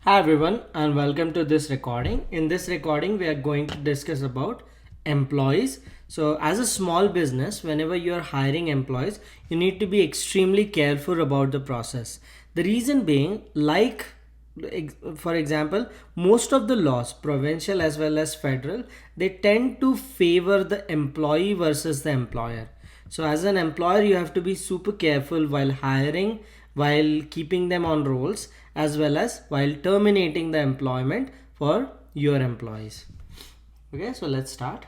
Hi everyone and welcome to this recording. In this recording we are going to discuss about employees. So as a small business, whenever you are hiring employees, you need to be extremely careful about the process. The reason being, for example, most of the laws, provincial as well as federal, they tend to favor the employee versus the employer. So as an employer, you have to be super careful while hiring, while keeping them on rolls, as well as while terminating the employment for your employees. Okay, so let's start.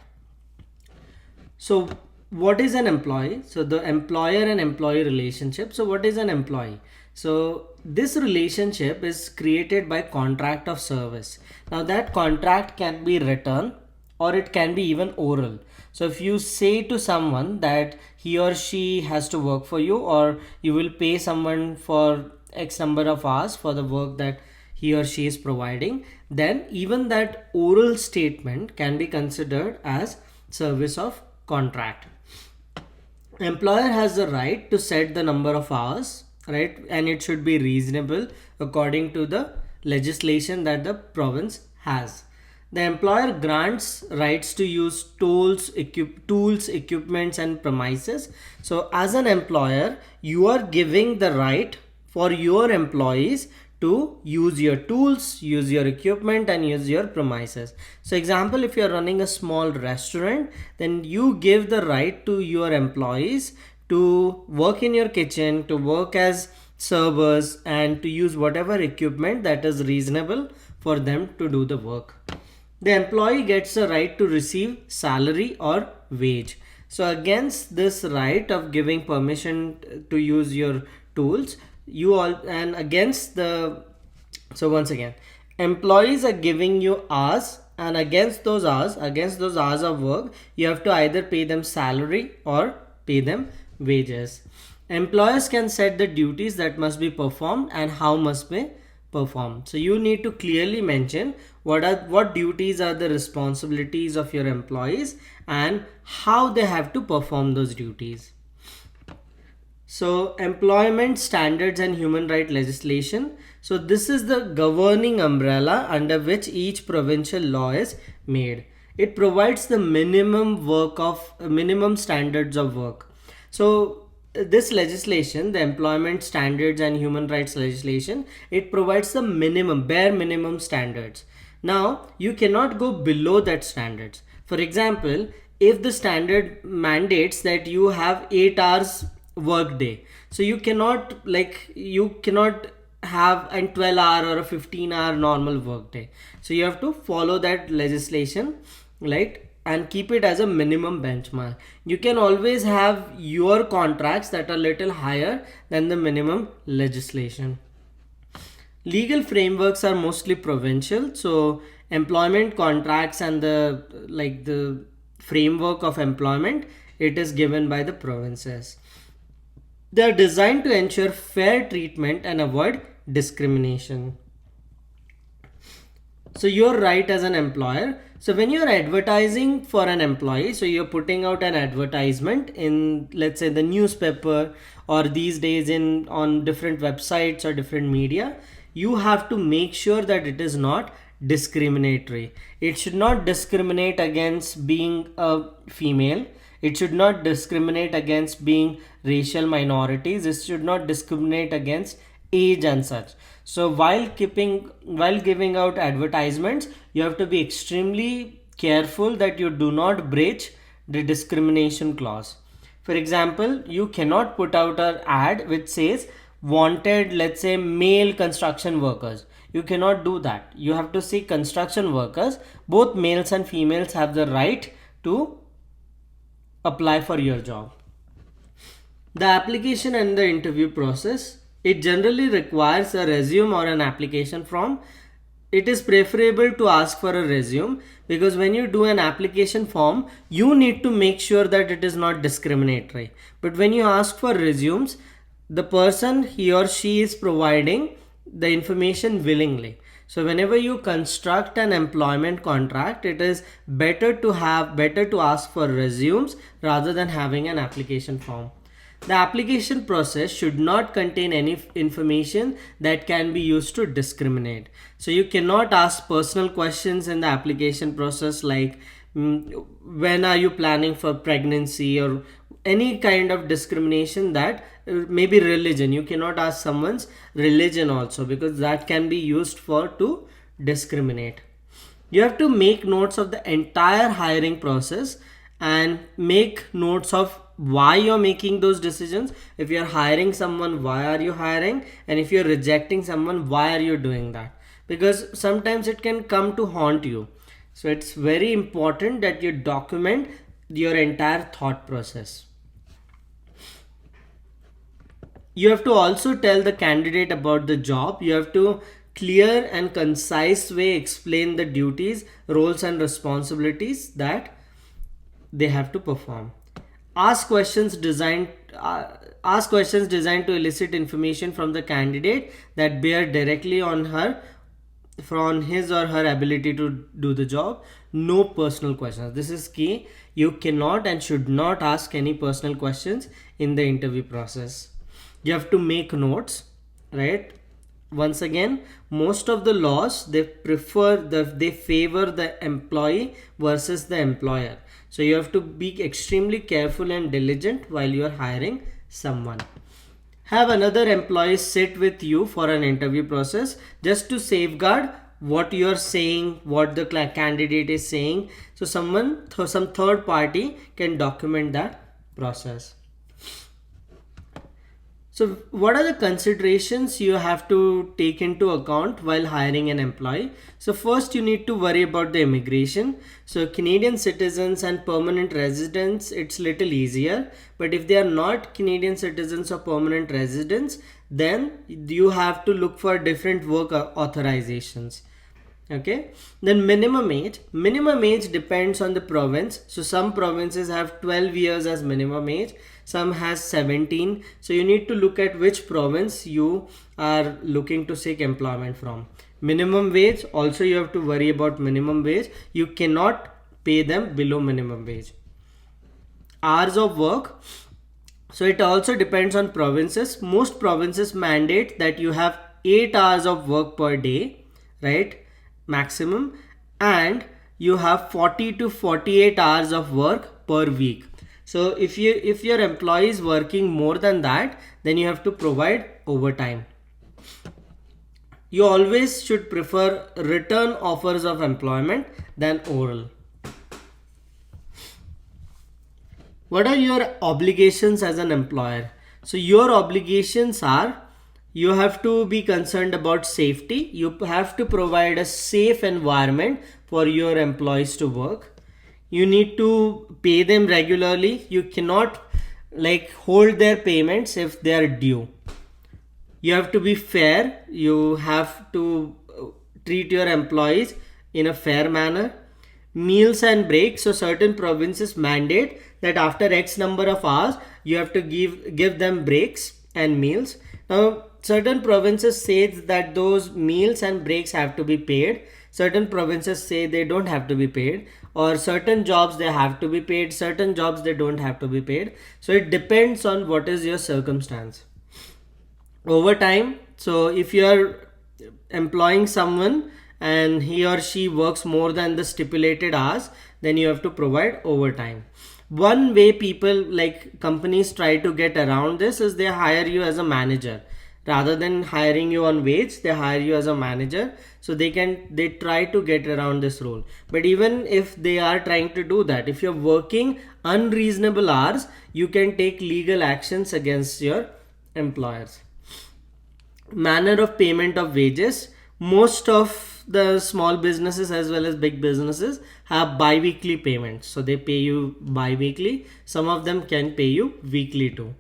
So what is an employee? So the employer and employee relationship. So what is an employee? So this relationship is created by contract of service. Now that contract can be written or it can be even oral. So if you say to someone that he or she has to work for you, or you will pay someone for X number of hours for the work that he or she is providing, then even that oral statement can be considered as service of contract. Employer has the right to set the number of hours, right, and it should be reasonable according to the legislation that the province has. The employer grants rights to use tools, equipments, and premises. So as an employer, you are giving the right for your employees to use your tools, use your equipment, and use your premises. So example, if you're running a small restaurant, then you give the right to your employees to work in your kitchen, to work as servers, and to use whatever equipment that is reasonable for them to do the work. The employee gets a right to receive salary or wage. So against this right of giving permission to use your tools, you all, and against the, so once again, employees are giving you hours, and against those hours of work, you have to either pay them salary or pay them wages. Employers can set the duties that must be performed and how must be performed. So you need to clearly mention what duties are the responsibilities of your employees and how they have to perform those duties. So employment standards and human right legislation. So this is the governing umbrella under which each provincial law is made. It provides the minimum standards of work. So this legislation, the employment standards and human rights legislation, it provides the bare minimum standards. Now you cannot go below that standards. For example, if the standard mandates that you have 8 hours work day, so you cannot have a 12-hour or a 15-hour normal work day. So you have to follow that legislation, right, and keep it as a minimum benchmark. You can always have your contracts that are little higher than the minimum legislation. Legal frameworks are mostly provincial, so employment contracts and the framework of employment, it is given by the provinces. They are designed to ensure fair treatment and avoid discrimination. So you're right as an employer. So when you're advertising for an employee, so you're putting out an advertisement in, let's say, the newspaper, or these days in on different websites or different media, you have to make sure that it is not discriminatory. It should not discriminate against being a female. It should not discriminate against being racial minorities. It should not discriminate against age and such. So while giving out advertisements, you have to be extremely careful that you do not breach the discrimination clause. For example, you cannot put out an ad which says wanted, let's say, male construction workers. You cannot do that. You have to say construction workers. Both males and females have the right to apply for your job. The application and the interview process, it generally requires a resume or an application form. It is preferable to ask for a resume, because when you do an application form, you need to make sure that it is not discriminatory. But when you ask for resumes, the person, he or she, is providing the information willingly. So whenever you construct an employment contract, it is better to ask for resumes rather than having an application form. The application process should not contain any information that can be used to discriminate. So you cannot ask personal questions in the application process like when are you planning for pregnancy, or any kind of discrimination that maybe religion. You cannot ask someone's religion also, because that can be used for to discriminate. You have to make notes of the entire hiring process and make notes of why you're making those decisions. If you're hiring someone, why are you hiring? And if you're rejecting someone, why are you doing that? Because sometimes it can come to haunt you. So it's very important that you document your entire thought process. You have to also tell the candidate about the job. You have to clear and concise way explain the duties, roles and responsibilities that they have to perform. Ask questions designed ask questions designed to elicit information from the candidate that bear directly on her, from his or her ability to do the job. No personal questions. This is key. You cannot and should not ask any personal questions in the interview process. You have to make notes, right? Once again, most of the laws, they favor the employee versus the employer. So you have to be extremely careful and diligent while you are hiring someone. Have another employee sit with you for an interview process just to safeguard what you are saying, what the candidate is saying. So some third party can document that process. So what are the considerations you have to take into account while hiring an employee? So first you need to worry about the immigration. So Canadian citizens and permanent residents, it's little easier. But if they are not Canadian citizens or permanent residents, then you have to look for different work authorizations. Okay, then minimum age depends on the province. So some provinces have 12 years as minimum age, some has 17. So you need to look at which province you are looking to seek employment from. Minimum wage, also you have to worry about minimum wage. You cannot pay them below minimum wage. Hours of work, so it also depends on provinces. Most provinces mandate that you have 8 hours of work per day, right, maximum, and you have 40 to 48 hours of work per week. So if your employee is working more than that, then you have to provide overtime. You always should prefer written offers of employment than oral. What are your obligations as an employer? So your obligations are, you have to be concerned about safety. You have to provide a safe environment for your employees to work. You need to pay them regularly. You cannot hold their payments if they are due. You have to be fair. You have to treat your employees in a fair manner. Meals and breaks. So certain provinces mandate that after X number of hours, you have to give them breaks and meals. Now, certain provinces say that those meals and breaks have to be paid. Certain provinces say they don't have to be paid, or certain jobs they have to be paid, certain jobs they don't have to be paid. So it depends on what is your circumstance. Overtime. So if you are employing someone and he or she works more than the stipulated hours, then you have to provide overtime. One way companies try to get around this is they hire you as a manager. Rather than hiring you on wage, they hire you as a manager. So they try to get around this rule. But even if they are trying to do that, if you're working unreasonable hours, you can take legal actions against your employers. Manner of payment of wages. Most of the small businesses as well as big businesses have bi-weekly payments. So they pay you bi-weekly. Some of them can pay you weekly too.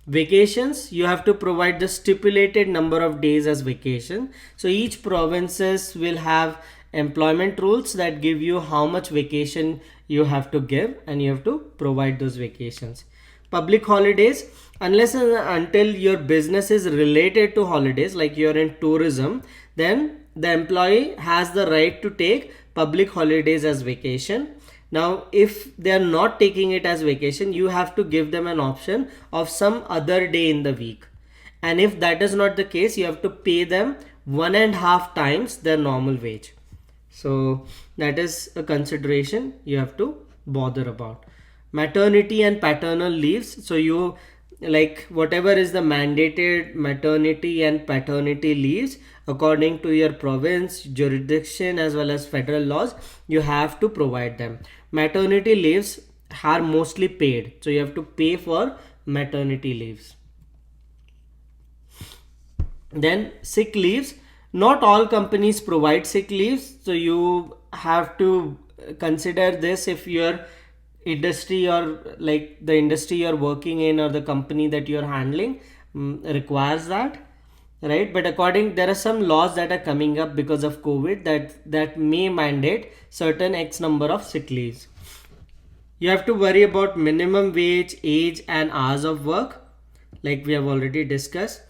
Vacations, you have to provide the stipulated number of days as vacation. So each provinces will have employment rules that give you how much vacation you have to give, and you have to provide those vacations. Public holidays, unless and until your business is related to holidays, like you're in tourism, then the employee has the right to take public holidays as vacation. Now if they are not taking it as vacation, you have to give them an option of some other day in the week. And if that is not the case, you have to pay them 1.5 times their normal wage. So that is a consideration you have to bother about. Maternity and paternal leaves. So you, like, whatever is the mandated maternity and paternity leaves according to your province, jurisdiction, as well as federal laws, you have to provide them. Maternity leaves are mostly paid, so you have to pay for maternity leaves. Then sick leaves. Not all companies provide sick leaves, so you have to consider this if your industry, or like the industry you're working in or the company that you're handling requires that, right? But according, there are some laws that are coming up because of COVID that may mandate certain X number of sick leaves. You have to worry about minimum wage, age, and hours of work, like we have already discussed.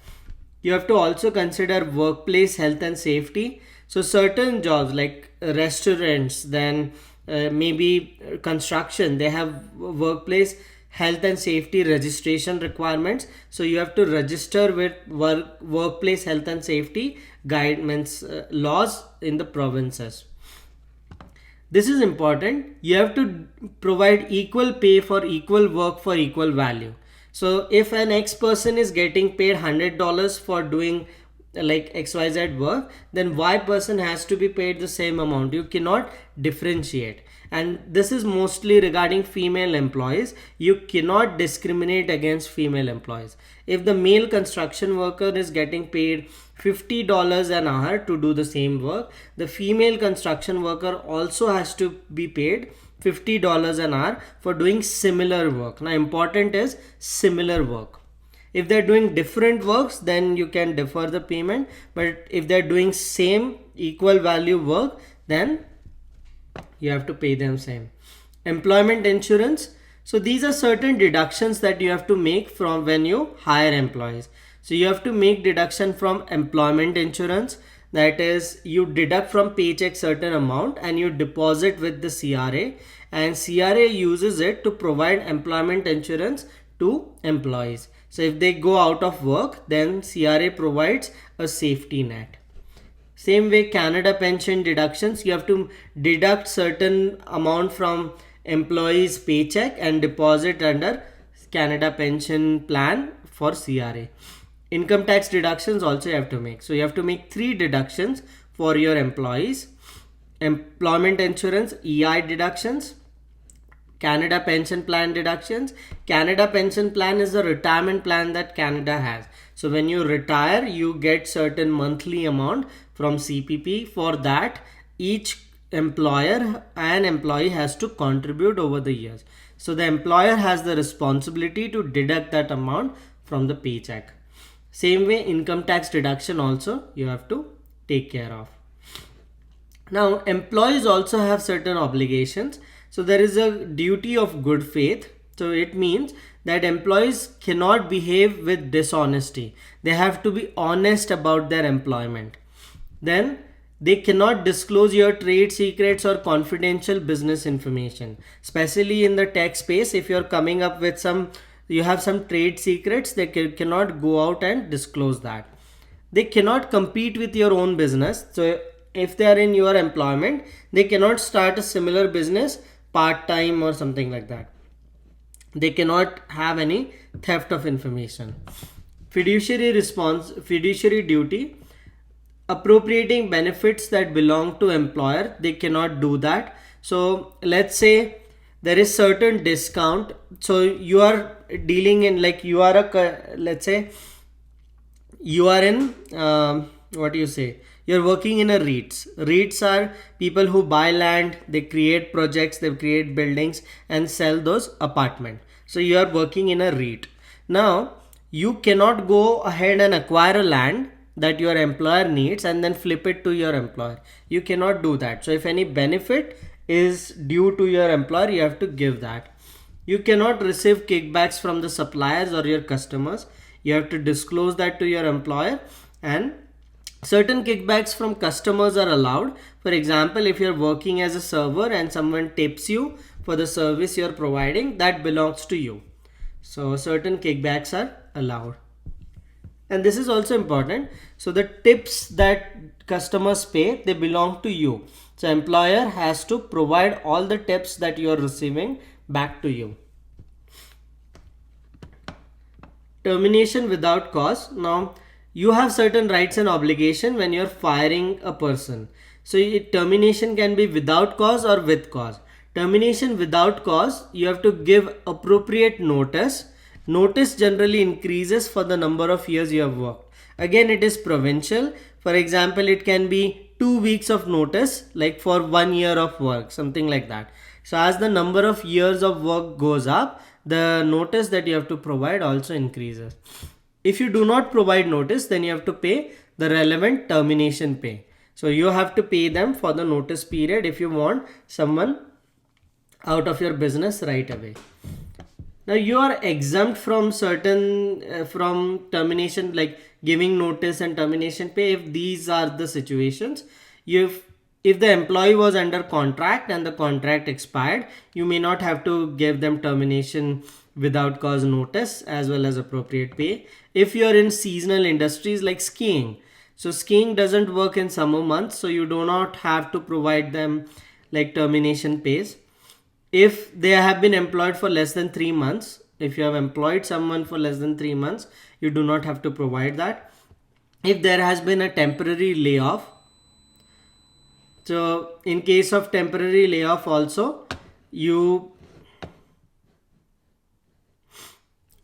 You have to also consider workplace health and safety. So certain jobs like restaurants, then maybe construction, they have workplace health and safety registration requirements. So you have to register with workplace health and safety guidelines, laws in the provinces. This is important. You have to provide equal pay for equal work for equal value. So if an X person is getting paid $100 for doing like XYZ work, then Y person has to be paid the same amount. You cannot differentiate. And this is mostly regarding female employees. You cannot discriminate against female employees. If the male construction worker is getting paid $50 an hour to do the same work, the female construction worker also has to be paid $50 an hour for doing similar work. Now important is similar work. If they're doing different works, then you can defer the payment. But if they're doing same equal value work, then you have to pay them same. Employment insurance. So these are certain deductions that you have to make from when you hire employees. So you have to make deduction from employment insurance. That is, you deduct from paycheck certain amount and you deposit with the CRA, and CRA uses it to provide employment insurance to employees. So if they go out of work, then CRA provides a safety net. Same way, Canada pension deductions, you have to deduct certain amount from employees paycheck and deposit under Canada pension plan for CRA. Income tax deductions also you have to make. So you have to make 3 deductions for your employees: employment insurance EI deductions, Canada pension plan deductions. Canada pension plan is the retirement plan that Canada has. So when you retire, you get certain monthly amount from CPP. For that, each employer and employee has to contribute over the years. So the employer has the responsibility to deduct that amount from the paycheck. Same way, income tax deduction also you have to take care of. Now employees also have certain obligations. So there is a duty of good faith. So it means that employees cannot behave with dishonesty. They have to be honest about their employment. Then they cannot disclose your trade secrets or confidential business information. Especially in the tech space, if you're coming up with you have some trade secrets, they cannot go out and disclose that. They cannot compete with your own business. So if they are in your employment, they cannot start a similar business part-time or something like that. They cannot have any theft of information. Fiduciary duty, appropriating benefits that belong to employer, they cannot do that. So let's say there is certain discount. So you are dealing in, like, you are let's say you are in you're working in a REITs are people who buy land, they create projects, they create buildings and sell those apartments. So you are working in a REIT. Now you cannot go ahead and acquire a land that your employer needs and then flip it to your employer. You cannot do that. So if any benefit is due to your employer, you have to give that. You cannot receive kickbacks from the suppliers or your customers. You have to disclose that to your employer. And certain kickbacks from customers are allowed. For example, if you're working as a server and someone tips you for the service you're providing, that belongs to you. So certain kickbacks are allowed. And this is also important. So the tips that customers pay, they belong to you. So employer has to provide all the tips that you are receiving back to you. Termination without cause. Now you have certain rights and obligation when you're firing a person. So termination can be without cause or with cause. Termination without cause, you have to give appropriate notice. Notice generally increases for the number of years you have worked. Again, it is provincial. For example, it can be 2 weeks of notice, like for 1 year of work, something like that. So as the number of years of work goes up, the notice that you have to provide also increases. If you do not provide notice, then you have to pay the relevant termination pay. So you have to pay them for the notice period if you want someone out of your business right away. Now you are exempt from certain from termination, like giving notice and termination pay, if these are the situations. If the employee was under contract and the contract expired, you may not have to give them termination without cause notice as well as appropriate pay. If you're in seasonal industries like skiing, so skiing doesn't work in summer months, so you do not have to provide them like termination pays. If they have been employed for less than 3 months, if you have employed someone for less than 3 months, you do not have to provide that. If there has been a temporary layoff, so in case of temporary layoff also, you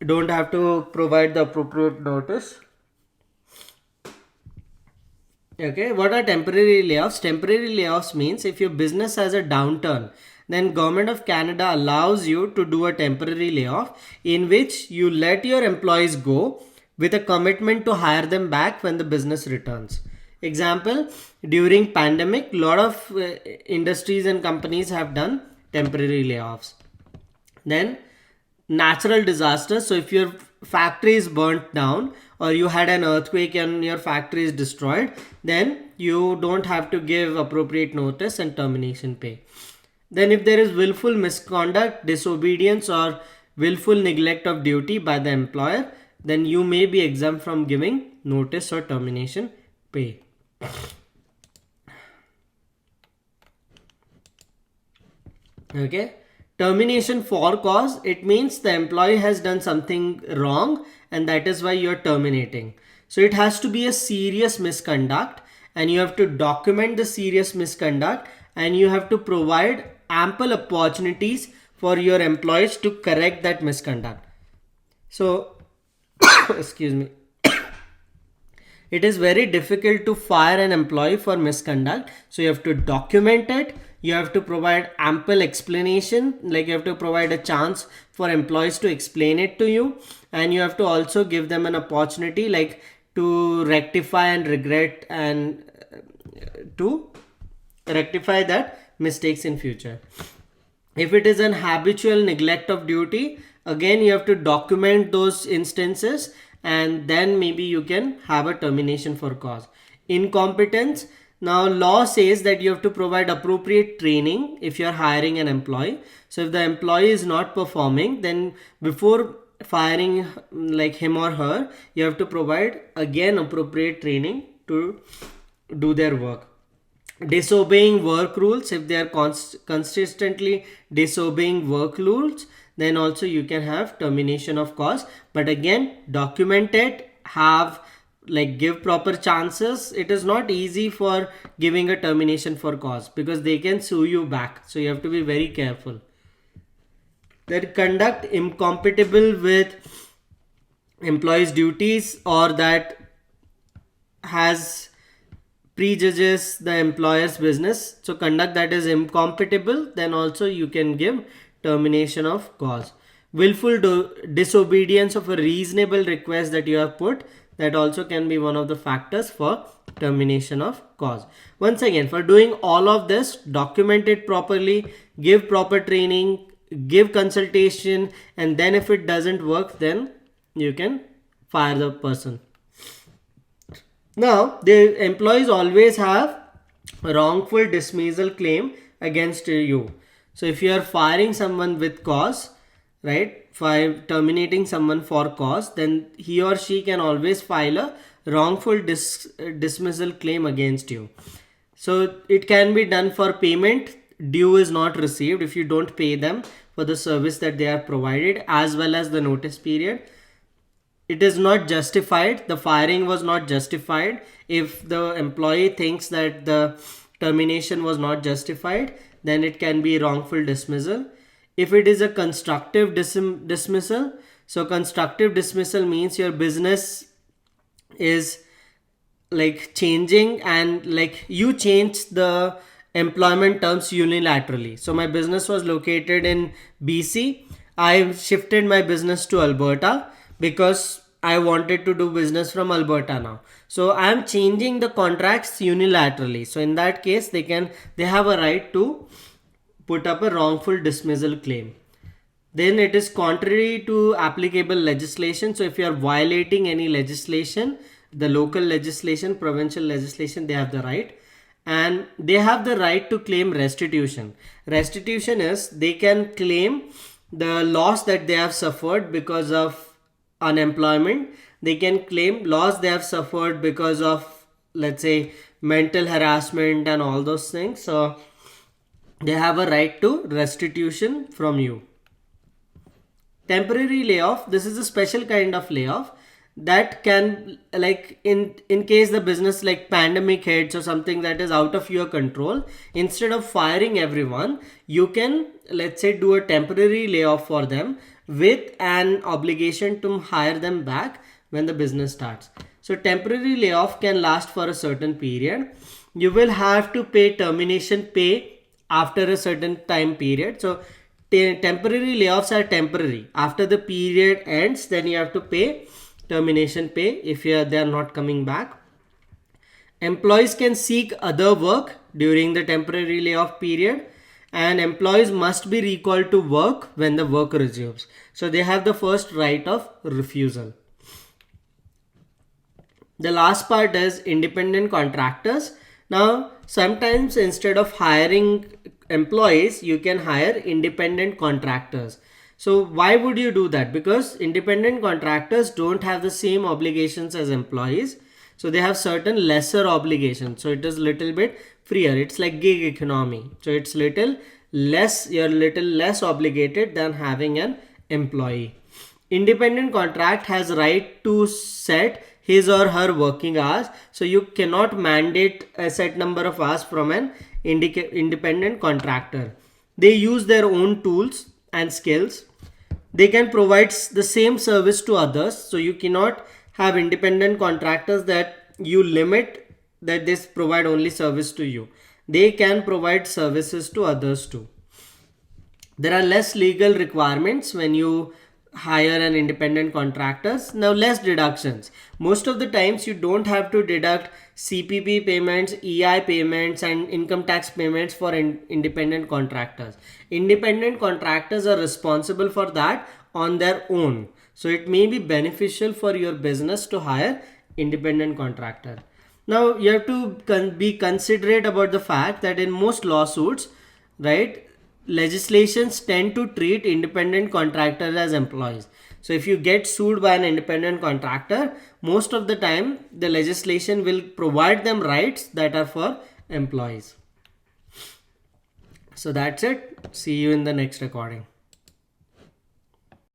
don't have to provide the appropriate notice. Okay, what are temporary layoffs? Temporary layoffs means if your business has a downturn, then Government of Canada allows you to do a temporary layoff in which you let your employees go with a commitment to hire them back when the business returns. Example, during pandemic, lot of industries and companies have done temporary layoffs. Then natural disasters. So if your factory is burnt down or you had an earthquake and your factory is destroyed, then you don't have to give appropriate notice and termination pay. Then if there is willful misconduct, disobedience or willful neglect of duty by the employer, then you may be exempt from giving notice or termination pay. Okay. Termination for cause, it means the employee has done something wrong and that is why you're terminating. So it has to be a serious misconduct and you have to document the serious misconduct and you have to provide ample opportunities for your employees to correct that misconduct. So excuse me, it is very difficult to fire an employee for misconduct. So you have to document it. You have to provide ample explanation, like you have to provide a chance for employees to explain it to you. And you have to also give them an opportunity like to rectify and regret and to rectify that mistakes in future. If it is an habitual neglect of duty, again you have to document those instances and then maybe you can have a termination for cause. Incompetence, now law says that you have to provide appropriate training if you're hiring an employee. So if the employee is not performing, then before firing like him or her, you have to provide again appropriate training to do their work. Disobeying work rules, if they are consistently disobeying work rules, then also you can have termination of cause. But again, document it, have like give proper chances. It is not easy for giving a termination for cause because they can sue you back, so you have to be very careful. That conduct incompatible with employees duties or that has prejudges the employer's business, so conduct that is incompatible, then also you can give termination of cause. Willful disobedience of a reasonable request that you have put, that also can be one of the factors for termination of cause. Once again, for doing all of this, document it properly, give proper training, give consultation, and then if it doesn't work, then you can fire the person. Now, the employees always have a wrongful dismissal claim against you. So if you are firing someone with cause, right, for terminating someone for cause, then he or she can always file a wrongful dismissal claim against you. So it can be done for payment due is not received, if you don't pay them for the service that they are provided, as well as the notice period. It is not justified, the firing was not justified. If the employee thinks that the termination was not justified, then it can be wrongful dismissal. If it is a constructive dismissal, so constructive dismissal means your business is like changing, and like you change the employment terms unilaterally. So my business was located in BC. I shifted my business to Alberta because I wanted to do business from Alberta now. So I am changing the contracts unilaterally. So in that case, they have a right to put up a wrongful dismissal claim. Then it is contrary to applicable legislation. So if you are violating any legislation, the local legislation, provincial legislation, they have the right. And they have the right to claim restitution. Restitution is they can claim the loss that they have suffered because of unemployment. They can claim loss they have suffered because of, let's say, mental harassment and all those things. So they have a right to restitution from you. Temporary layoff, this is a special kind of layoff that can, like in case the business like pandemic hits or something that is out of your control, instead of firing everyone, you can, let's say, do a temporary layoff for them with an obligation to hire them back when the business starts. So temporary layoff can last for a certain period. You will have to pay termination pay after a certain time period. So temporary layoffs are temporary. After the period ends, then you have to pay termination pay if they are not coming back. Employees can seek other work during the temporary layoff period, and employees must be recalled to work when the work resumes. So they have the first right of refusal. The last part is independent contractors. Now, sometimes instead of hiring employees, you can hire independent contractors. So why would you do that? Because independent contractors don't have the same obligations as employees. So they have certain lesser obligations. So it is little bit freer. It's like gig economy. So it's little less, you're little less obligated than having an employee. Independent contract has right to set his or her working hours. So you cannot mandate a set number of hours from an independent contractor. They use their own tools and skills. They can provide the same service to others. So you cannot have independent contractors that you limit that they provide only service to you. They can provide services to others too. There are less legal requirements when you hire an independent contractors. Now less deductions. Most of the times you don't have to deduct CPP payments, EI payments and income tax payments for independent contractors. Independent contractors are responsible for that on their own. So it may be beneficial for your business to hire independent contractor. Now you have to be considerate about the fact that in most lawsuits, right, legislations tend to treat independent contractors as employees. So if you get sued by an independent contractor, most of the time the legislation will provide them rights that are for employees. So that's it. See you in the next recording.